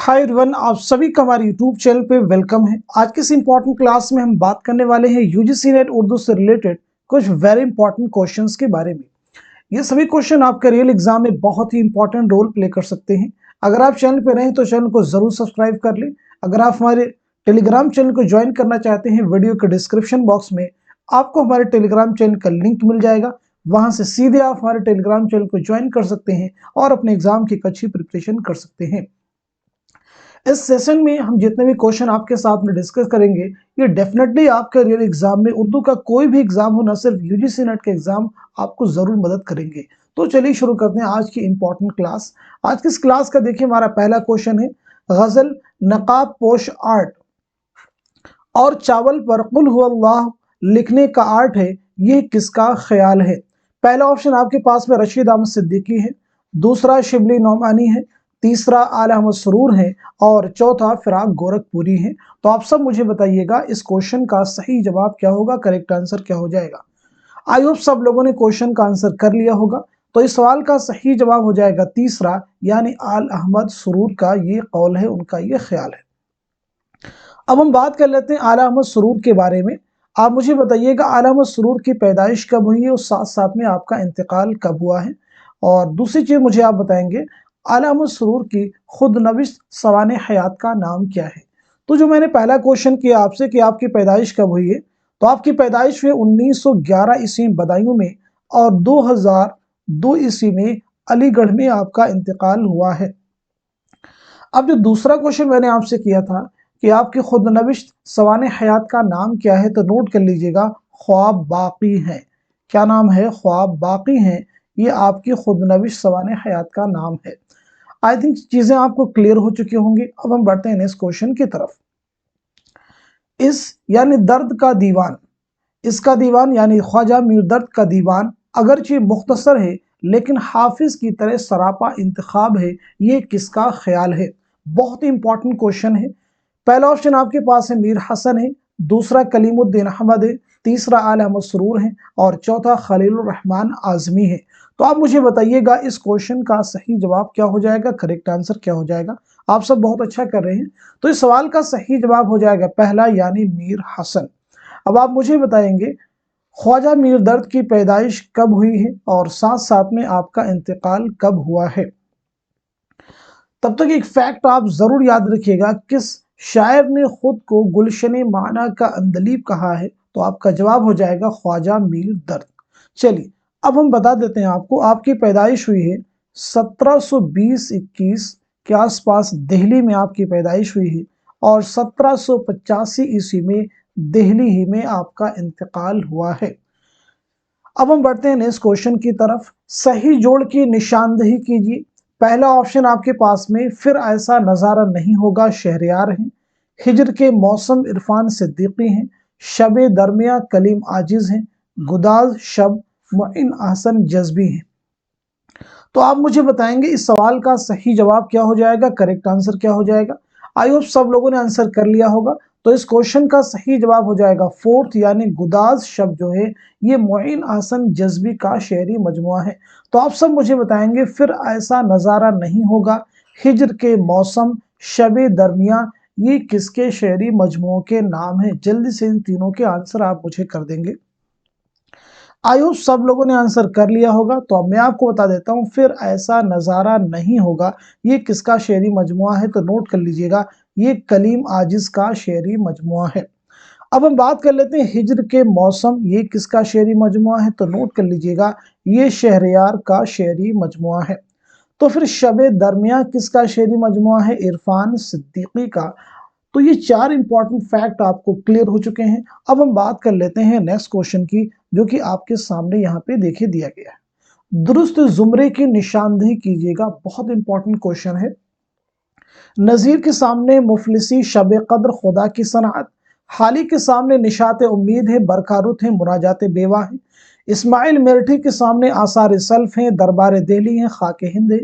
Hi everyone, आप सभी का हमारे यूट्यूब चैनल पे वेलकम है। आज की इस इंपॉर्टेंट क्लास में हम बात करने वाले हैं यूजीसी नेट उर्दू से रिलेटेड कुछ वेरी इंपॉर्टेंट क्वेश्चंस के बारे में। ये सभी क्वेश्चन आपके रियल एग्जाम में बहुत ही इंपॉर्टेंट रोल प्ले कर सकते हैं। अगर आप चैनल पे रहें तो चैनल को जरूर सब्सक्राइब कर लें। अगर आप हमारे टेलीग्राम चैनल को ज्वाइन करना चाहते हैं, वीडियो के डिस्क्रिप्शन बॉक्स में आपको हमारे टेलीग्राम चैनल का लिंक मिल जाएगा। वहां से सीधे आप हमारे टेलीग्राम चैनल को ज्वाइन कर सकते हैं और अपने एग्जाम की अच्छी प्रिपरेशन कर सकते हैं। इस सेशन में हम जितने भी क्वेश्चन आपके साथ में डिस्कस करेंगे, ये डेफिनेटली आपके रियल एग्जाम में, उर्दू का कोई भी एग्जाम हो, ना सिर्फ यूजीसी नेट के एग्जाम, आपको जरूर मदद करेंगे। तो चलिए शुरू करते हैं आज की इंपॉर्टेंट क्लास। आज की इस क्लास का देखिए, हमारा पहला क्वेश्चन है, गजल नकाब पोश आर्ट और चावल पर कुल हुवल्लाह लिखने का आर्ट है, ये किसका ख्याल है? पहला ऑप्शन आपके पास में रशीद अहमद सिद्दीकी है, दूसरा शिबली नौमानी है, तीसरा आला अहमद सरूर है और चौथा फिराक गोरखपुरी है। तो आप सब मुझे बताइएगा इस क्वेश्चन का सही जवाब क्या होगा, करेक्ट आंसर क्या हो जाएगा। आई होप सब लोगों ने क्वेश्चन का आंसर कर लिया होगा। तो इस सवाल का सही जवाब हो जाएगा तीसरा, यानी आल अहमद सरूर का ये कौल है, उनका ये ख्याल है। अब हम बात कर लेते हैं आला अहमद सरूर के बारे में। आप मुझे बताइएगा आला अहमद सरूर की पैदाइश कब हुई है और साथ साथ में आपका इंतकाल कब हुआ है। और दूसरी चीज मुझे आप बताएंगे आला अहमद सरूर की खुद नविश्त सवाने हयात का नाम क्या है। तो जो मैंने पहला क्वेश्चन किया आपसे कि आपकी पैदाइश कब हुई है, तो आपकी पैदाइश हुई 1911 ईस्वी बदायूं में और 2002 ईस्वी में अलीगढ़ में आपका इंतकाल हुआ है। अब जो दूसरा क्वेश्चन मैंने आपसे किया था कि आपकी खुद नविश्त सवाने हयात का नाम क्या है, तो नोट कर लीजिएगा, ख्वाब बाकी है। क्या नाम है? ख्वाब बाकी है। ये आपकी खुद नविश्त सवाने हयात का नाम है। आई थिंक चीजें आपको क्लियर हो चुकी होंगी। अब हम बढ़ते हैं नेक्स्ट क्वेश्चन की तरफ। इस यानी दर्द का दीवान, इसका दीवान यानी ख्वाजा मीर दर्द का दीवान अगरचे मुख्तसर है लेकिन हाफिज की तरह सरापा इंतखाब है, ये किसका ख्याल है? बहुत ही इंपॉर्टेंट क्वेश्चन है। पहला ऑप्शन आपके पास है मीर हसन है, दूसरा कलीमुद्दीन अहमद है, तीसरा आल अहमद सरूर है और चौथा खलीलुर रहमान आजमी है। तो आप मुझे बताइएगा इस क्वेश्चन का सही जवाब क्या हो जाएगा, करेक्ट आंसर क्या हो जाएगा। आप सब बहुत अच्छा कर रहे हैं। तो इस सवाल का सही जवाब हो जाएगा पहला, यानी मीर हसन। अब आप मुझे बताएंगे ख्वाजा मीर दर्द की पैदाइश कब हुई है और साथ साथ में आपका इंतकाल कब हुआ है। तब तक एक फैक्ट आप जरूर याद रखिएगा, किस शायर ने खुद को गुलशन माना का अंदलीब कहा है, तो आपका जवाब हो जाएगा ख्वाजा मीर दर्द। चलिए अब हम बता देते हैं आपको, आपकी पैदाइश हुई है 1720-21 के आसपास दिल्ली में आपकी पैदाइश हुई है और 1785 ईस्वी में दिल्ली ही में आपका इंतकाल हुआ है। अब हम बढ़ते हैं नेक्स्ट क्वेश्चन की तरफ। सही जोड़ की निशानदेही कीजिए। पहला ऑप्शन आपके पास में फिर ऐसा नजारा नहीं होगा शहरयार हैं, हिजर के मौसम इरफान सिद्दीकी हैं, शबे दरमिया कलीम आजिज हैं, गुदाज शब मुइन अहसन जज्बी हैं। तो आप मुझे बताएंगे इस सवाल का सही जवाब क्या हो जाएगा, करेक्ट आंसर क्या हो जाएगा। आई होप सब लोगों ने आंसर कर लिया होगा। तो इस क्वेश्चन का सही जवाब हो जाएगा फोर्थ, यानी गुदाज शब्द जो है ये मुइन अहसन जज्बी का शेरी मजमुआ है। तो आप सब मुझे बताएंगे फिर ऐसा नजारा नहीं होगा, हिजर के मौसम, शबे दरमिया, ये किसके शेरी मजमुओं के नाम है। जल्दी से इन तीनों के आंसर आप मुझे कर देंगे। आई होप सब लोगों ने आंसर कर लिया होगा। तो अब मैं आपको बता देता हूं, फिर ऐसा नजारा नहीं होगा ये किसका शेरी मजमुआ है, तो नोट कर लीजिएगा, ये कलीम आजिज का शेरी मजमुआ है। अब हम बात कर लेते हैं हिजर के मौसम, ये किसका शेरी मजमुआ है, तो नोट कर लीजिएगा, ये शहरयार का शेरी मजमुआ है। तो फिर शबे दरमिया किसका शेरी मजमुआ है, इरफान सिद्दीकी का। तो ये चार इंपॉर्टेंट फैक्ट आपको क्लियर हो चुके हैं। अब हम बात कर लेते हैं नेक्स्ट क्वेश्चन की, जो कि आपके सामने यहाँ पे देखे दिया गया है। दुरुस्त जुमरे की निशानदेही कीजिएगा। बहुत इंपॉर्टेंट क्वेश्चन है। नजीर के सामने मुफलिसी, शब कद्र, खुदा की सनात। हाली के सामने निशात उम्मीद है, बरकारुत है, मुनाजात बेवा है। इस्माइल मेरठी के सामने आसार सल्फ है, दरबार दिल्ली है, खाके हिंद है।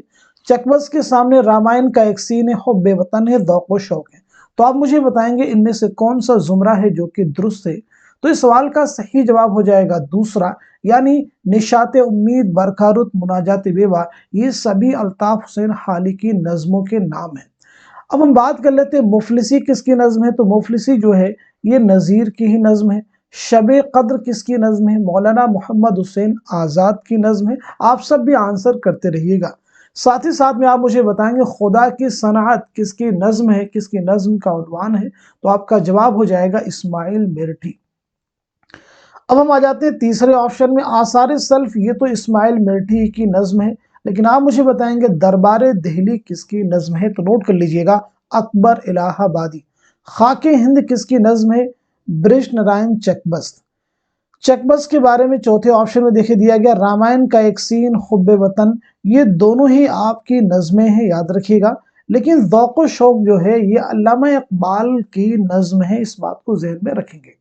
चकबस के सामने रामायण का एक सीन है, हुब्बे वतन है, दौको शौक है। तो आप मुझे बताएंगे इनमें से कौन सा जुमरा है जो कि दुरुस्त है। तो इस सवाल का सही जवाब हो जाएगा दूसरा, यानी निशात उम्मीद, बरकारुत, मुनाजात बेवा, ये सभी अल्ताफ हुसैन हाली की नज्मों के नाम है। अब हम बात कर लेते हैं मुफलिसी किसकी नज्म है। तो मुफलिसी जो है ये नज़ीर की ही नज्म है। शबे कद्र किसकी नज्म है? मौलाना मोहम्मद हुसैन आज़ाद की नज्म है। आप सब भी आंसर करते रहिएगा। साथ ही साथ में आप मुझे बताएंगे खुदा की सनाअत किसकी नज्म है, किसकी नज्म का उन्वान है। तो आपका जवाब हो जाएगा इस्माइल मेरठी। अब हम आ जाते हैं तीसरे ऑप्शन में, आसार सल्फ। ये तो इस्माइल मेरठी की नज्म है, लेकिन आप मुझे बताएंगे दरबार दिल्ली किसकी नज्म है। तो नोट कर लीजिएगा, अकबर इलाहाबादी। खाके हिंद किसकी नज्म है? ब्रिज नारायण चकबस्त। चकबस्त के बारे में चौथे ऑप्शन में देखिए दिया गया, रामायण का एक सीन, हुब्बे वतन। ये दोनों ही आपकी नज्में हैं, याद रखिएगा। लेकिन ज़ौक़ शौक़ जो है ये अल्लामा इकबाल की नज्म है, इस बात को ज़हन में रखेंगे।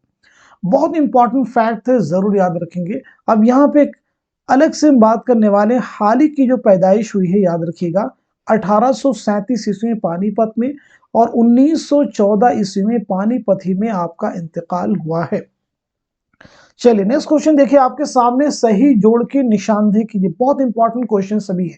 बहुत इंपॉर्टेंट फैक्ट है, जरूर याद रखेंगे। अब यहाँ पे एक अलग से हम बात करने वाले हैं, हाल ही की जो पैदाइश हुई है, याद रखिएगा 1837 ईस्वी में पानीपत में, और 1914 ईस्वी में पानीपत ही में आपका इंतकाल हुआ है। चलिए नेक्स्ट क्वेश्चन देखिए आपके सामने, सही जोड़ की निशानदेही कीजिए। बहुत इंपॉर्टेंट क्वेश्चन सभी है।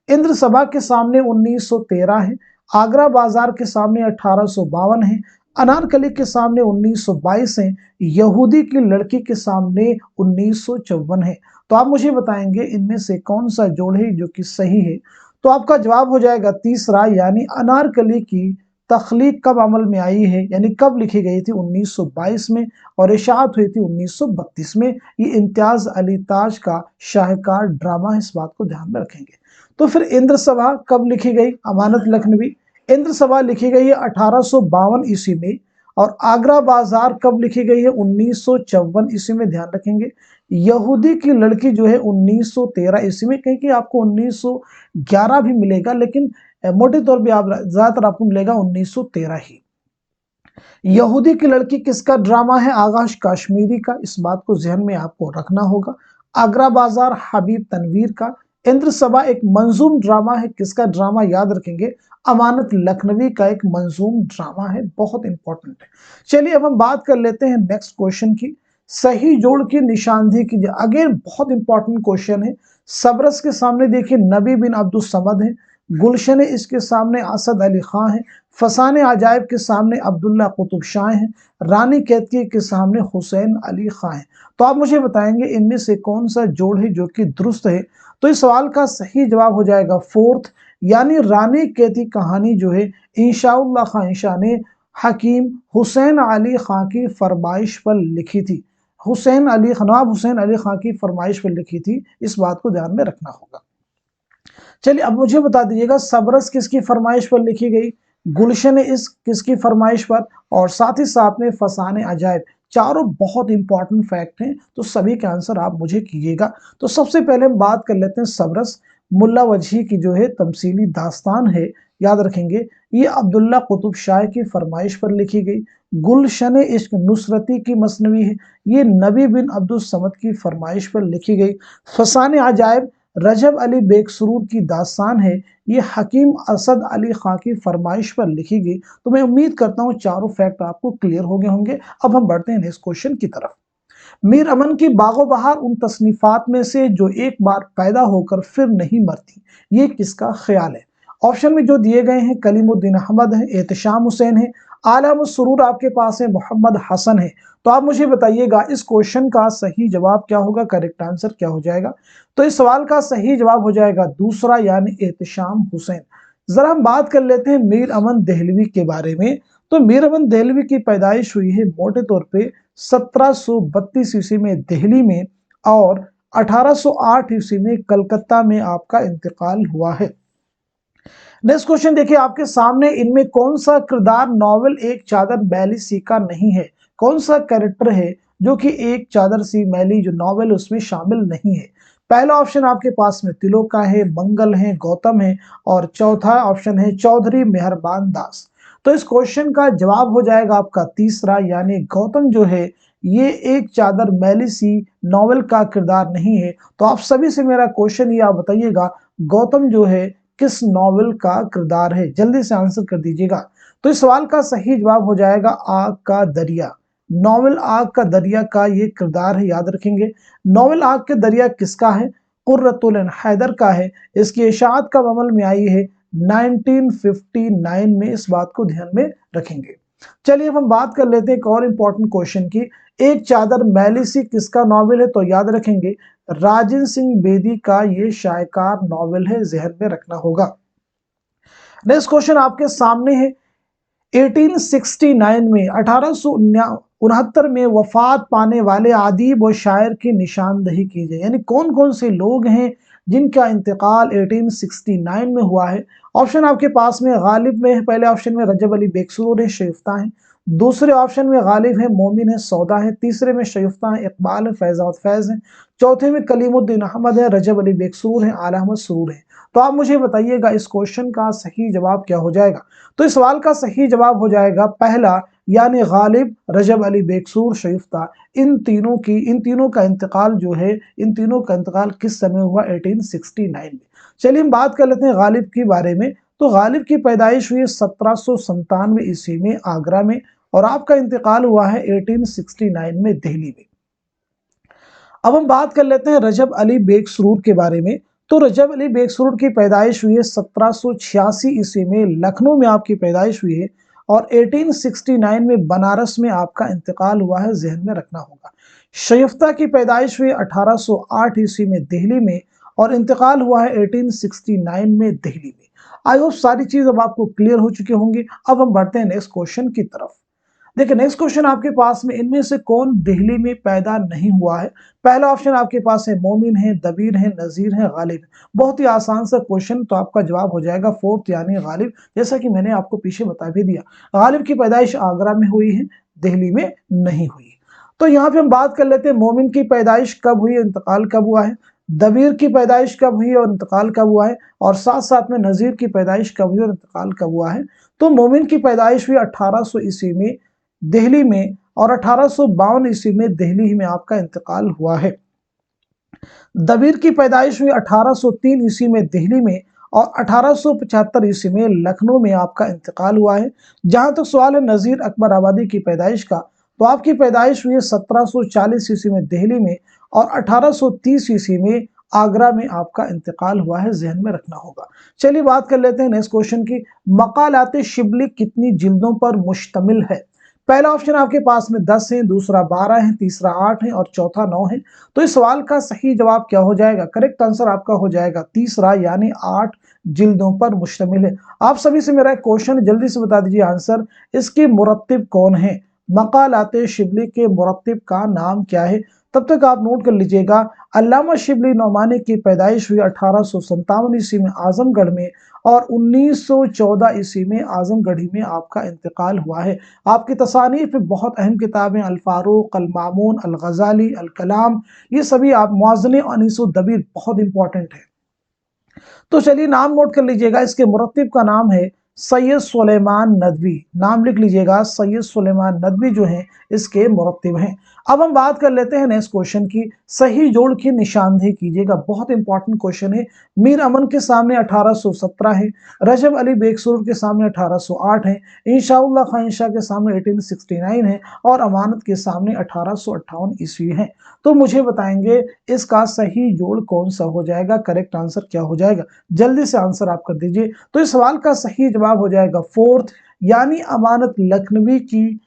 इंद्र सभा के सामने 1913 है, आगरा बाजार के सामने 1852 है, अनारकली के सामने 1922 है, यहूदी की लड़की के सामने 1954 है। तो आप मुझे बताएंगे इनमें से कौन सा जोड़ है जो कि सही है। तो आपका जवाब हो जाएगा तीसरा, यानी अनारकली की तख्लीक कब अमल में आई है, यानी कब लिखी गई थी? 1922 में, और इशाअत हुई थी 1932 में। ये इम्तियाज अली ताज का शाहकार ड्रामा है, इस बात को ध्यान में रखेंगे। तो फिर इंद्र सभा कब लिखी गई? अमानत लखनवी। इंद्र सभा लिखी गई है 1852 ईस्वी में, और आगरा बाजार कब लिखी गई है? 1954 ईस्वी में, ध्यान रखेंगे। यहूदी की लड़की जो है 1913 ईस्वी में, कहीं कि आपको 1911 भी मिलेगा, लेकिन मोटे तौर पे आप ज्यादातर आपको मिलेगा 1913 ही। यहूदी की लड़की किसका ड्रामा है? आगाश काश्मीरी का, इस बात को जहन में आपको रखना होगा। आगरा बाजार हबीब तनवीर का। इंद्र सभा एक मंजूम ड्रामा है, किसका ड्रामा? याद रखेंगे, अमानत लखनवी का एक मंजूम ड्रामा है, बहुत इंपॉर्टेंट है। चलिए अब हम बात कर लेते हैं नेक्स्ट क्वेश्चन की, सही जोड़ की निशानदेही कीजिए। अगेन बहुत इंपॉर्टेंट क्वेश्चन है। सबरस के सामने देखिए नबी बिन अब्दुल समद है, गुलशन इसके सामने असद अली खां है, फसाने अजायब के सामने अब्दुल्ला कुतुब शाह हैं, रानी कैतकी के सामने हुसैन अली खां हैं। तो आप मुझे बताएंगे इनमें से कौन सा जोड़ है जो कि दुरुस्त है। तो इस सवाल का सही जवाब हो जाएगा फोर्थ, यानी रानी कैती कहानी जो है इंशाउल्लाह खां इंशा ने हकीम हुसैन अली खां की फरमाइश पर लिखी थी। नवाब हुसैन अली खां की फरमाइश पर लिखी थी, इस बात को ध्यान में रखना होगा। चलिए अब मुझे बता दीजिएगा, सबरस किसकी फरमाइश पर लिखी गई? गुलशन इश्क किसकी फरमाइश पर? और साथ ही साथ में फसाने अजायब। चारों बहुत इंपॉर्टेंट फैक्ट हैं, तो सभी के आंसर आप मुझे कीजिएगा। तो सबसे पहले हम बात कर लेते हैं सबरस। मुल्ला वजही की जो है तमसीली दास्तान है, याद रखेंगे, ये अब्दुल्ला कुतुब शाह की फरमाइश पर लिखी गई। गुलशन इश्क नुसरती की मसनवी है, ये नबी बिन अब्दुल समद की फरमाइश पर लिखी गई। फसाने अजायब रजब अली बेकसरूर की दास्तान है, ये हकीम असद अली खां की फरमाइश पर लिखी गई। तो मैं उम्मीद करता हूं चारों फैक्ट आपको क्लियर हो गए होंगे। अब हम बढ़ते हैं नेक्स्ट क्वेश्चन की तरफ। मीर अमन की बागो बहार उन तसनीफात में से जो एक बार पैदा होकर फिर नहीं मरती, ये किसका ख्याल है? ऑप्शन में जो दिए गए हैं, कलीमुद्दीन अहमद है, एहतशाम हुसैन है, आलम सुरूर आपके पास है, मोहम्मद हसन है। तो आप मुझे बताइएगा इस क्वेश्चन का सही जवाब क्या होगा, करेक्ट आंसर क्या हो जाएगा। तो इस सवाल का सही जवाब हो जाएगा दूसरा, यानी एहतशाम हुसैन। जरा हम बात कर लेते हैं मीर अमन देहलवी के बारे में। तो मीर अमन देहलवी की पैदाइश हुई है मोटे तौर पे 1732 ईस्वी में दिल्ली में, और 1808 ईस्वी में कलकत्ता में आपका इंतकाल हुआ है। नेक्स्ट क्वेश्चन देखिए आपके सामने, इनमें कौन सा किरदार नॉवल एक चादर मैली सी का नहीं है? कौन सा कैरेक्टर है जो कि एक चादर सी मैली जो नॉवल उसमें शामिल नहीं है? पहला ऑप्शन आपके पास में तिलोक का है, मंगल है, गौतम है, और चौथा ऑप्शन है चौधरी मेहरबान दास। तो इस क्वेश्चन का जवाब हो जाएगा आपका तीसरा, यानी गौतम जो है ये एक चादर मैली सी नॉवल का किरदार नहीं है। तो आप सभी से मेरा क्वेश्चन ये आप बताइएगा, गौतम जो है किस नॉवेल का किरदार है? जल्दी से आंसर कर दीजिएगा। तो इस सवाल का सही जवाब हो जाएगा आग का दरिया। नॉवेल आग का दरिया का ये किरदार है, याद रखेंगे। नॉवेल आग के दरिया किसका है? कुर्रतुल ऐन हैदर का है। इसकी इशाअत कब अमल में आई है? 1959 में। इस बात को ध्यान में रखेंगे। चलिए अब हम बात कर लेते हैं एक और इंपॉर्टेंट क्वेश्चन की। एक चादर मैली सी किसका नॉवेल है? तो याद रखेंगे राजेंद्र सिंह बेदी का ये शायकार नॉवेल है, जहन में रखना होगा। नेक्स्ट क्वेश्चन आपके सामने है। 1869 में 1869 में वफात पाने वाले अदीब और शायर की निशानदही कीजिए। यानी कौन कौन से लोग हैं जिनका इंतकाल 1869 में हुआ है? ऑप्शन आपके पास में गालिब में है, पहले ऑप्शन में रजब अली बेकसूर है, शरीफ्ता है। दूसरे ऑप्शन में गालिब है, मोमिन है, सौदा है। तीसरे में शरीफ्ता है, इकबाल है, फैजाद फैज है। चौथे में कलीमुद्दीन अहमद है, रजब अली बेकसूर है, आला अहमद सुरूर है। तो आप मुझे बताइएगा इस क्वेश्चन का सही जवाब क्या हो जाएगा? तो इस सवाल का सही जवाब हो जाएगा पहला, यानी गालिब, रजब अली बेकसूर, शरीफ्ता। इन तीनों का इंतकाल जो है, इन तीनों का इंतकाल किस समय हुआ? 1869 में। चलिए हम बात कर लेते हैं गालिब के बारे में। तो गालिब की पैदाइश हुई 1797 ईस्वी में आगरा में, और आपका इंतकाल हुआ है 1869 में दिल्ली में। अब हम बात कर लेते हैं रजब अली बेग सुरूर के बारे में। तो रजब अली बेग सुरूर की पैदाइश हुई है 1786 ईस्वी में, लखनऊ में आपकी पैदाइश हुई है, और 1869 में बनारस में आपका इंतकाल हुआ है, जहन में रखना होगा। शरीफ्ता की पैदाइश हुई 1808 ईस्वी में दिल्ली में, और इंतकाल हुआ है 1869 में दिल्ली में। आई होप सारी चीज अब आपको क्लियर हो चुकी होंगी। अब हम बढ़ते हैं नेक्स्ट क्वेश्चन की तरफ। देखिए नेक्स्ट क्वेश्चन आपके पास में, इनमें से कौन दिल्ली में पैदा नहीं हुआ है? पहला ऑप्शन आपके पास है मोमिन है, दबीर है, नजीर है, गालिब। बहुत ही आसान सा क्वेश्चन, तो आपका जवाब हो जाएगा फोर्थ यानी गालिब, जैसा कि मैंने आपको पीछे बता भी दिया। गालिब की पैदाइश आगरा में हुई है, दिल्ली में नहीं हुई। तो यहाँ पे हम बात कर लेते हैं मोमिन की पैदाइश कब हुई, इंतकाल कब हुआ है। दबीर की पैदाइश कब हुई और इंतकाल कब हुआ है, और साथ साथ में नजीर की पैदाइश कब हुई और इंतकाल कब हुआ है। तो मोमिन की पैदाइश हुई 1800 ईस्वी में दिल्ली में, और 1852 ईस्वी में दिल्ली में आपका इंतकाल हुआ है। दबीर की पैदाइश हुई 1803 ईस्वी में दिल्ली में, और 1875 ईस्वी में लखनऊ में आपका इंतकाल हुआ है। जहां तक सवाल है नजीर अकबर आबादी की पैदाइश का, तो आपकी पैदाइश हुई है 1740 ईस्वी में दिल्ली में, और 1830 ईस्वी में आगरा में आपका इंतकाल हुआ है, जहन में रखना होगा। चलिए बात कर लेते हैं नेक्स्ट क्वेश्चन की। मकालाते शिबली कितनी जिल्दों पर मुश्तमिल है? पहला ऑप्शन आपके पास में 10 है, दूसरा 12 है, तीसरा 8 है, और चौथा 9 है। तो इस सवाल का सही जवाब क्या हो जाएगा? करेक्ट आंसर आपका हो जाएगा तीसरा, यानी 8 जिल्दों पर मुश्तमिल है। आप सभी से मेरा एक क्वेश्चन, जल्दी से बता दीजिए आंसर। इसके मुरत्तिब कौन है? मकालाते शिबली के मुरत्तिब का नाम क्या है? तब तक आप नोट कर लीजिएगा। अल्लामा शिबली नौमानी की पैदाइश हुई 1857 ईस्वी में आजमगढ़ में, और 1914 ईस्वी में आजमगढ़ी में आपका इंतकाल हुआ है। आपकी तसानीफ में बहुत अहम किताबें अल फारूक, अल मामून, अल गजाली, अल कलाम, ये सभी आप मुआज़ने अनीस दबीर बहुत इंपॉर्टेंट है। तो चलिए नाम नोट कर लीजिएगा। इसके मुरत्तिब का नाम है सैयद सुलेमान नदवी। नाम लिख लीजिएगा, सैयद सुलेमान नदवी जो हैं इसके मुरत्तिब हैं। अब हम बात कर लेते हैं नेक्स्ट क्वेश्चन की। सही जोड़ की निशानदेही कीजिएगा, बहुत इंपॉर्टेंट क्वेश्चन है। मीर अमन के सामने 1817 है, रजब अली बेकसूर के सामने 1808 है, इंशाउल्लाह खान शाह के सामने 1869 है, और अमानत के सामने 1858 ईस्वी है। तो मुझे बताएंगे इसका सही जोड़ कौन सा हो जाएगा? करेक्ट आंसर क्या हो जाएगा? जल्दी से आंसर आप कर दीजिए। तो इस सवाल का सही जवाब हो जाएगा फोर्थ, यानी अमानत लखनवी की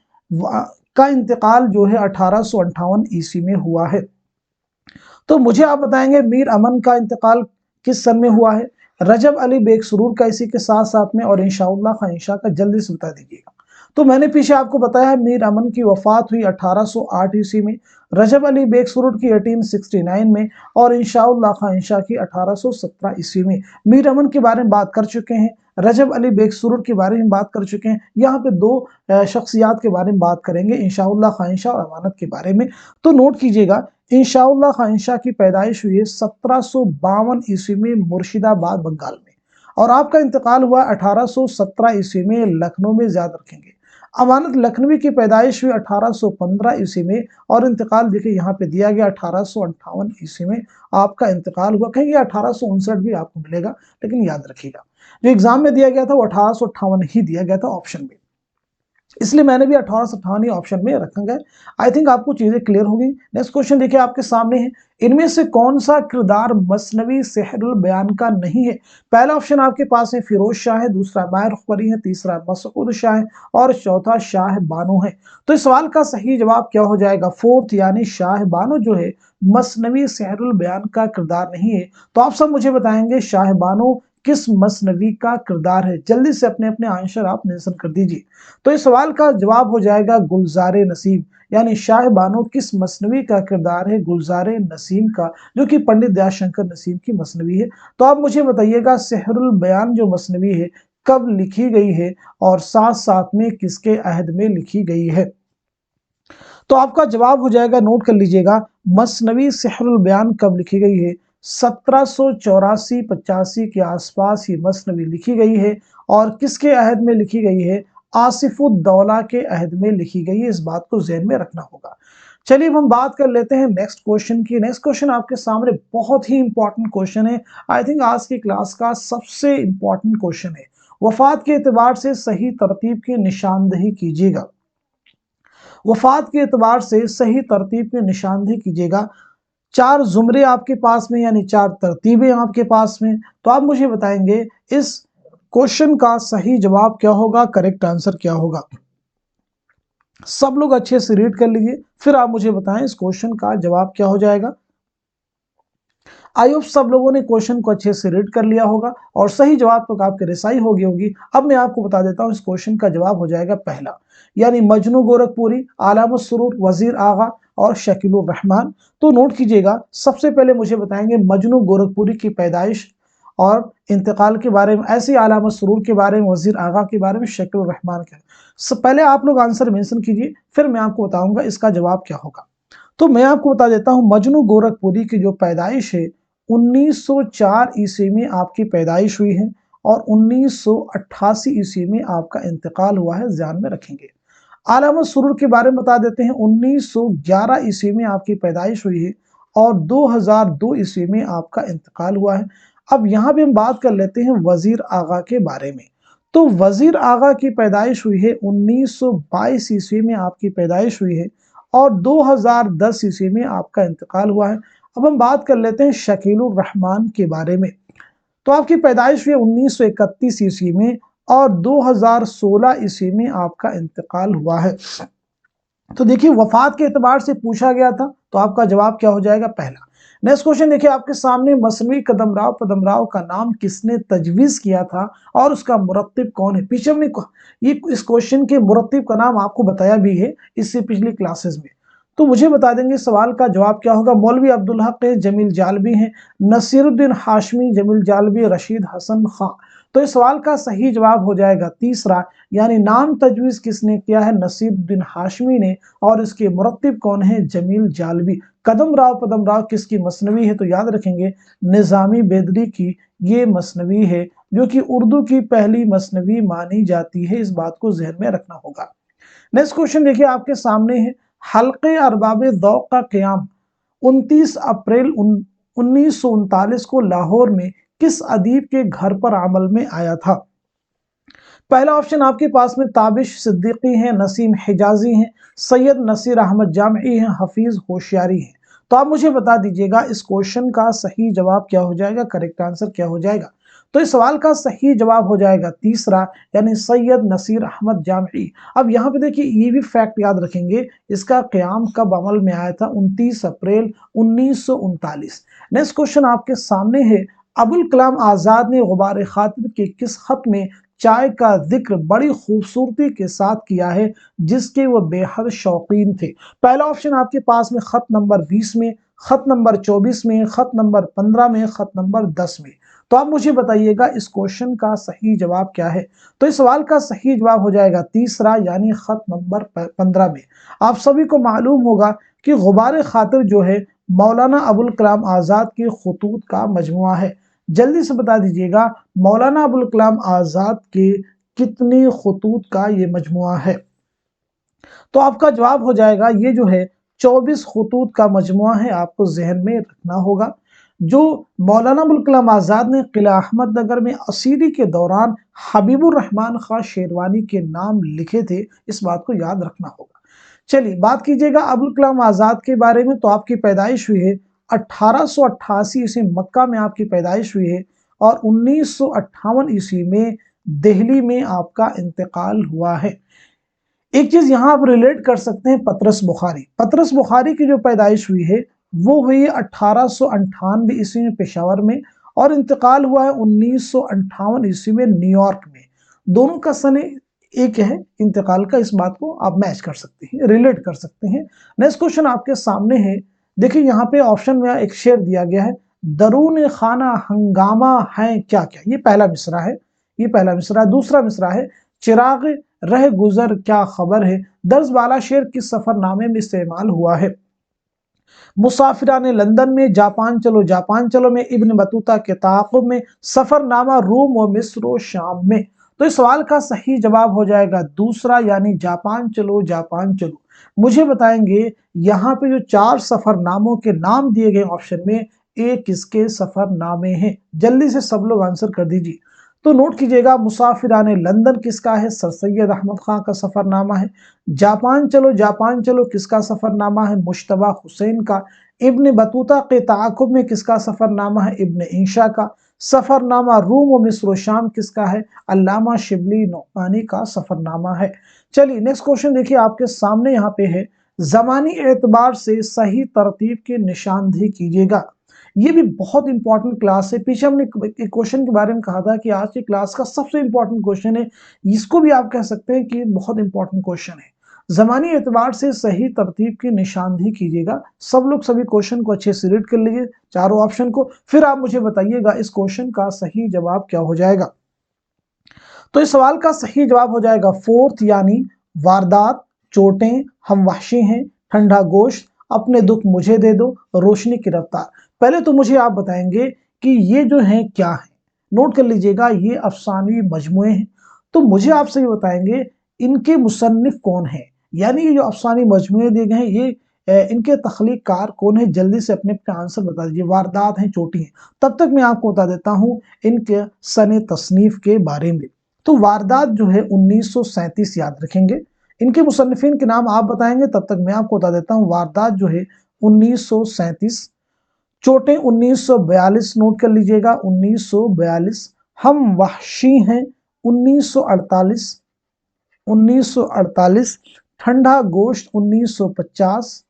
का इंतकाल जो है 1858 ईस्वी में हुआ है। तो मुझे आप बताएंगे मीर अमन का इंतकाल किस सन में हुआ है, रजब अली बेग सुरूर का इसी के साथ साथ में, और इंशाउल्लाह खान शाह का जल्दी से बता दीजिएगा। तो मैंने पीछे आपको बताया है मीर अमन की वफात हुई 1808 ईस्वी में, रजब अली बेग सुरूर की 1869 में, और इंशाउल्लाह खान शाह की 1817 ईस्वी में। मीर अमन के बारे में बात कर चुके हैं, रजब अली बेग सुरूर के बारे में बात कर चुके हैं। यहाँ पे दो शख्सियात के बारे में बात करेंगे, इंशाउल्लाह खान शाह और अमानत के बारे में। तो नोट कीजिएगा, इंशाउल्लाह खान शाह की पैदाइश हुई है 1752 ईस्वी में मुर्शिदाबाद बंगाल में, और आपका इंतकाल हुआ 1817 ईस्वी में लखनऊ में। याद रखेंगे। अमानत लखनवी की पैदाइश हुई 1815 ईस्वी में, और इंतकाल देखिए यहाँ पे दिया गया 1858 ईस्वी में आपका इंतकाल हुआ। कहेंगे 1859 भी आपको मिलेगा, लेकिन याद रखिएगा जो एग्जाम में दिया गया था वो 1858 ही दिया गया था ऑप्शन में। इसलिए मैंने भी 1858 ऑप्शन में रखा गया। आई थिंक आपको चीजें क्लियर होगी। नेक्स्ट क्वेश्चन देखिए आपके सामने है, इनमें से कौन सा किरदार मसनवी सेहरुल बयान का नहीं है? पहला ऑप्शन आपके पास है फिरोज शाह है, दूसरा मायर अखबरी है, तीसरा मसऊद शाह है और चौथा शाह बानो है। तो इस सवाल का सही जवाब क्या हो जाएगा? फोर्थ, यानी शाह बानो जो है मसनवी सेहरुल बयान का किरदार नहीं है। तो आप सब मुझे बताएंगे शाह बानो किस मसनवी का किरदार है? जल्दी से अपने अपने आंसर आप मेंशन कर दीजिए। तो इस सवाल का जवाब हो जाएगा गुलजारे नसीम, यानी शाह बानो किस मसनवी का किरदार है? गुलजारे नसीम का, जो कि पंडित दयाशंकर नसीम की मसनवी है। तो आप मुझे बताइएगा सेहरुल बयान जो मसनवी है कब लिखी गई है और साथ साथ में किसके अहद में लिखी गई है? तो आपका जवाब हो जाएगा, नोट कर लीजिएगा, मसनवी सेहरुल बयान कब लिखी गई है? 1784-85 के आसपास ये मसनवी लिखी गई है। और किसके अहद में लिखी गई है? आसिफुद्दौला के अहद में लिखी गई है। इस बात को ज़हन में रखना होगा। चलिए अब हम बात कर लेते हैं नेक्स्ट क्वेश्चन की। नेक्स्ट क्वेश्चन आपके सामने बहुत ही इंपॉर्टेंट क्वेश्चन है। आई थिंक आज की क्लास का सबसे इंपॉर्टेंट क्वेश्चन है। वफात के एतबार से सही तरतीब की निशानदही कीजिएगा। वफात के एतबार से सही तरतीब की निशानदही कीजिएगा। चार जुमरे आपके पास में, यानी चार तरतीबें आपके पास में। तो आप मुझे बताएंगे इस क्वेश्चन का सही जवाब क्या होगा, करेक्ट आंसर क्या होगा? सब लोग अच्छे से रीड कर लीजिए, फिर आप मुझे बताएं इस क्वेश्चन का जवाब क्या हो जाएगा। आई होप सब लोगों ने क्वेश्चन को अच्छे से रीड कर लिया होगा और सही जवाब तो आपके रिसाई हो गई होगी। अब मैं आपको बता देता हूं, इस क्वेश्चन का जवाब हो जाएगा पहला, यानी मजनू गोरखपुरी, आलम सुरूर, वजीर आगा और शकीलुर रहमान। तो नोट कीजिएगा, सबसे पहले मुझे बताएंगे मजनू गोरखपुरी की पैदाइश और इंतकाल के बारे में, ऐसे आलम सुरूर के बारे में, वजीर आगा के बारे में, शकीलुर रहमान के। पहले आप लोग आंसर मेंशन कीजिए, फिर मैं आपको बताऊंगा इसका जवाब क्या होगा। तो मैं आपको बता देता हूं, मजनू गोरखपुरी की जो पैदाइश है 1904 ईस्वी में आपकी पैदाइश हुई है और 1988 ईस्वी में आपका इंतकाल हुआ है, ध्यान में रखेंगे। आलम सुरूर के बारे में बता देते हैं, 1911 ईस्वी में आपकी पैदाइश हुई है और 2002 ईस्वी में आपका इंतकाल हुआ है। अब यहाँ पे हम बात कर लेते हैं वजीर आगा के बारे में। तो वजीर आगा की पैदाइश हुई है 1922 ईस्वी में आपकी पैदाइश हुई है और 2010 ईस्वी में आपका इंतकाल हुआ है। अब हम बात कर लेते हैं शकीलुर रहमान के बारे में। तो आपकी पैदाइश हुई 1931 ईस्वी में और 2016 ईस्वी में आपका इंतकाल हुआ है। तो देखिए वफात के एतबार से पूछा गया था, तो आपका जवाब क्या हो जाएगा? पहला। नेक्स्ट क्वेश्चन देखिए आपके सामने, मसनवी कदमराव पदमराव का नाम किसने तजवीज किया था और उसका मुरत्तिब कौन है? पीछे हमने ये इस क्वेश्चन के मुरत्तिब का नाम आपको बताया भी है इससे पिछली क्लासेस में। तो मुझे बता देंगे सवाल का जवाब क्या होगा। मौलवी अब्दुल हक है, जमील जालबी है, नसीरुद्दीन हाशमी, जमील जालबी, रशीद हसन खां। तो इस सवाल का सही जवाब हो जाएगा तीसरा, यानी नाम तजवीज किसने किया है? नसीरुद्दीन हाशमी ने। और इसके मुरत्तिब कौन है? जमील जालबी। कदम राव पदम राव किसकी मसनवी है? तो याद रखेंगे निजामी बेदरी की ये मसनवी है, जो कि उर्दू की पहली मसनवी मानी जाती है। इस बात को जहन में रखना होगा। नेक्स्ट क्वेश्चन देखिए आपके सामने है, हल्के अरबाब ज़ौक़ का क़याम 29 अप्रैल 1939 को लाहौर में किस अदीब के घर पर अमल में आया था? पहला ऑप्शन आपके पास में ताबिश सिद्दीकी है, नसीम हिजाजी हैं, सैयद नसीर अहमद जामई हैं, हफीज होशियारी हैं। तो आप मुझे बता दीजिएगा इस क्वेश्चन का सही जवाब क्या हो जाएगा, करेक्ट आंसर क्या हो जाएगा? तो इस सवाल का सही जवाब हो जाएगा तीसरा, यानी सैयद नसीर अहमद जामई। अब यहाँ पे देखिए ये भी फैक्ट याद रखेंगे, इसका क़याम कब अमल में आया था? 29 अप्रैल 1939। नेक्स्ट क्वेश्चन आपके सामने है, अबुल कलाम आजाद ने गुबार खातिर के किस खत में चाय का जिक्र बड़ी खूबसूरती के साथ किया है जिसके वह बेहद शौकीन थे? पहला ऑप्शन आपके पास में खत नंबर 20 में, खत नंबर 24 में, खत नंबर 15 में, खत नंबर 10 में। तो आप मुझे बताइएगा इस क्वेश्चन का सही जवाब क्या है? तो इस सवाल का सही जवाब हो जाएगा तीसरा, यानी खत नंबर 15 में। आप सभी को मालूम होगा कि गुबार खातिर जो है मौलाना अबुल कलाम आजाद के खतूत का मजमुआ है। जल्दी से बता दीजिएगा मौलाना अबुल कलाम आजाद के कितने खतूत का ये मजमुआ है? तो आपका जवाब हो जाएगा ये जो है 24 खतूत का मजमुआ है, आपको जहन में रखना होगा। जो मौलाना अबुल कलाम आज़ाद ने किला अहमदनगर में असीरी के दौरान हबीबुर रहमान खां शेरवानी के नाम लिखे थे, इस बात को याद रखना होगा। चलिए बात कीजिएगा अबुल कलाम आज़ाद के बारे में, तो आपकी पैदाइश हुई है 1888 ईस्वी मक्का में आपकी पैदाइश हुई है और 1958 ईस्वी में दिल्ली में आपका इंतकाल हुआ है। एक चीज यहां आप रिलेट कर सकते हैं, पतरस बुखारी। पतरस बुखारी की जो पैदाइश हुई है वो हुई है 1898 ईस्वी में पेशावर में और इंतकाल हुआ है 1958 ईस्वी में न्यूयॉर्क में। दोनों का सन एक है इंतकाल का, इस बात को आप मैच कर सकते हैं, रिलेट कर सकते हैं। नेक्स्ट क्वेश्चन आपके सामने है, देखिए यहाँ पे ऑप्शन में एक शेर दिया गया है, दरून खाना हंगामा है क्या क्या। ये पहला मिसरा है, ये पहला मिसरा है। दूसरा मिसरा है, चिराग रह गुजर क्या खबर है, दर्ज वाला शेर किस सफरनामे में इस्तेमाल हुआ है। मुसाफिरान लंदन में, जापान चलो में, इब्न बतूता के ताक़ुब में, सफरनामा रूम व मिस्र व शाम में। तो इस सवाल का सही जवाब हो जाएगा दूसरा, यानी जापान चलो जापान चलो। मुझे बताएंगे यहाँ पे जो 4 सफरनामों के नाम दिए गए ऑप्शन में, ये किसके सफरनामे हैं? जल्दी से सब लोग आंसर कर दीजिए। तो नोट कीजिएगा, मुसाफिरान लंदन किसका है? सर सैयद अहमद खां का सफरनामा है। जापान चलो किसका सफरनामा है? मुश्तबा हुसैन का। इब्न बतूता के ताकुब में किसका सफरनामा है? इब्न इंशा का। सफरनामा रूम व मिस्र शाम किसका है? अल्लामा शिबली नौमानी का सफरनामा है। चलिए नेक्स्ट क्वेश्चन देखिए आपके सामने यहाँ पे है, जमानी एतबार से सही तरतीब की निशानदेही कीजिएगा। ये भी बहुत इंपॉर्टेंट क्लास है। पीछे हमने एक क्वेश्चन के बारे में कहा था कि आज की क्लास का सबसे इंपॉर्टेंट क्वेश्चन है, इसको भी आप कह सकते हैं कि बहुत इंपॉर्टेंट क्वेश्चन है। जमानी एतबार से सही तरतीब की निशानदेही कीजिएगा। सब लोग सभी क्वेश्चन को अच्छे से रीड कर लीजिए, चारों ऑप्शन को, फिर आप मुझे बताइएगा इस क्वेश्चन का सही जवाब क्या हो जाएगा। तो इस सवाल का सही जवाब हो जाएगा फोर्थ, यानी वारदात, चोटें, हम वहशी हैं, ठंडा गोश्त, अपने दुख मुझे दे दो, रोशनी की रफ्तार। पहले तो मुझे आप बताएंगे कि ये जो हैं क्या है। नोट कर लीजिएगा, ये अफसानवी मजमुए हैं। तो मुझे आपसे ये बताएंगे इनके मुसन्निफ कौन है, यानी ये जो अफसानी मजमुए दिए गए हैं ये इनके तख्लीक कार कौन है। जल्दी से अपने आंसर बता दीजिए। वारदात हैं, चोटी हैं। तब तक मैं आपको बता देता हूं इनके सने तसनीफ के बारे में। तो वारदात जो है 1937 याद रखेंगे। इनके मुसन्निफिन के नाम आप बताएंगे, तब तक मैं आपको बता देता हूं वारदात जो है 1937। चोटें 1942 नोट कर लीजिएगा, 1942। हम वहशी हैं 1948, 1948। ठंडा गोश्त 1950,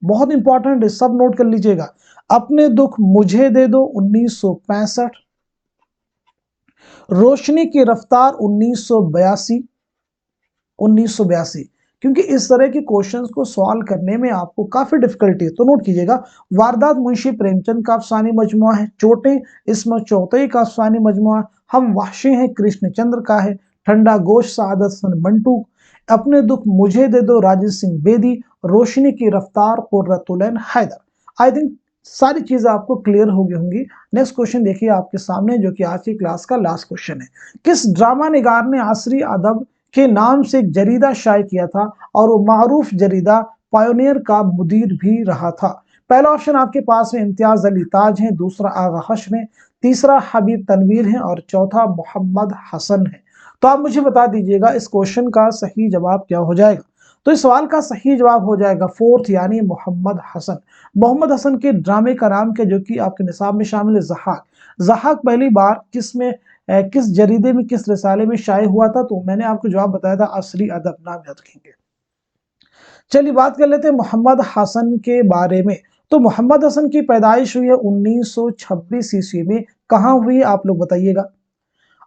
बहुत इंपॉर्टेंट है, सब नोट कर लीजिएगा। अपने दुख मुझे दे दो 1965। रोशनी की रफ्तार 1982, 1982। क्योंकि इस तरह के क्वेश्चंस को सॉल्व करने में आपको काफी डिफिकल्टी है, तो नोट कीजिएगा। वारदात मुंशी प्रेमचंद का अफसानी मजमुआ है। चोटें इस्म चौतई का अफसानी मजमुआ। हम वहशी हैं कृष्णचंद्र का है। ठंडा गोश्त सआदत हसन मंटू। अपने दुख मुझे दे दो राजेंद्र सिंह बेदी। रोशनी की रफ्तार कुर्रतुलैन हैदर। आई थिंक सारी चीजें आपको क्लियर हो गई होंगी। नेक्स्ट क्वेश्चन देखिए आपके सामने, जो कि आज की क्लास का लास्ट क्वेश्चन है। किस ड्रामा निगार ने आसरी अदब के नाम से एक जरीदा शाये किया था और वो मारूफ जरीदा पायोनियर का मुदीर भी रहा था? पहला ऑप्शन आपके पास में इम्तियाज अली ताज है, दूसरा आगा हश्र है, तीसरा हबीब तनवीर है और चौथा मोहम्मद हसन है। तो आप मुझे बता दीजिएगा इस क्वेश्चन का सही जवाब क्या हो जाएगा। तो इस सवाल का सही जवाब हो जाएगा फोर्थ, यानी मोहम्मद हसन। मोहम्मद हसन के ड्रामे का नाम क्या, जो कि आपके निसाब में शामिल है? ज़हाक। ज़हाक पहली बार किस जरीदे में, किस रिसाले में शाये हुआ था? तो मैंने आपको जवाब बताया था असरी अदब, नाम याद रखेंगे। चलिए बात कर लेते हैं मोहम्मद हसन के बारे में। तो मोहम्मद हसन की पैदाइश हुई है 1926 ईस्वी में। कहाँ हुई आप लोग बताइएगा।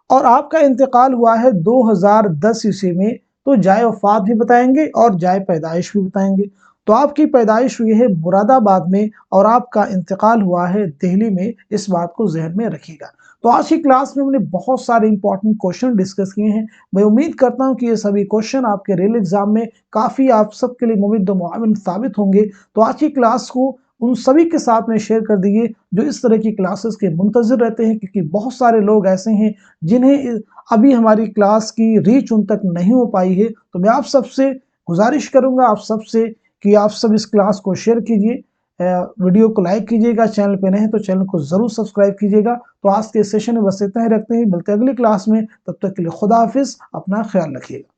और आपका इंतकाल हुआ है 2010 ईस्वी में। तो जाए वफात भी बताएंगे और जाए पैदाइश भी बताएंगे। तो आपकी पैदाइश हुई है मुरादाबाद में और आपका इंतकाल हुआ है दिल्ली में, इस बात को जहन में रखिएगा। तो आज की क्लास में हमने बहुत सारे इंपॉर्टेंट क्वेश्चन डिस्कस किए हैं। मैं उम्मीद करता हूं कि ये सभी क्वेश्चन आपके रियल एग्जाम में काफ़ी आप सबके लिए मुफीद व मुआविन साबित होंगे। तो आज की क्लास को उन सभी के साथ में शेयर कर दीजिए जो इस तरह की क्लासेस के मुंतज़िर रहते हैं, क्योंकि बहुत सारे लोग ऐसे हैं जिन्हें अभी हमारी क्लास की रीच उन तक नहीं हो पाई है। तो मैं आप सबसे गुजारिश करूंगा, आप सबसे, कि आप सब इस क्लास को शेयर कीजिए, वीडियो को लाइक कीजिएगा, चैनल पे नए हैं तो चैनल को जरूर सब्सक्राइब कीजिएगा। तो आज के सेशन में बस इतना ही रखते हैं, मिलते हैं अगली क्लास में, तब तक के लिए खुदा हाफिज, अपना ख्याल रखिएगा।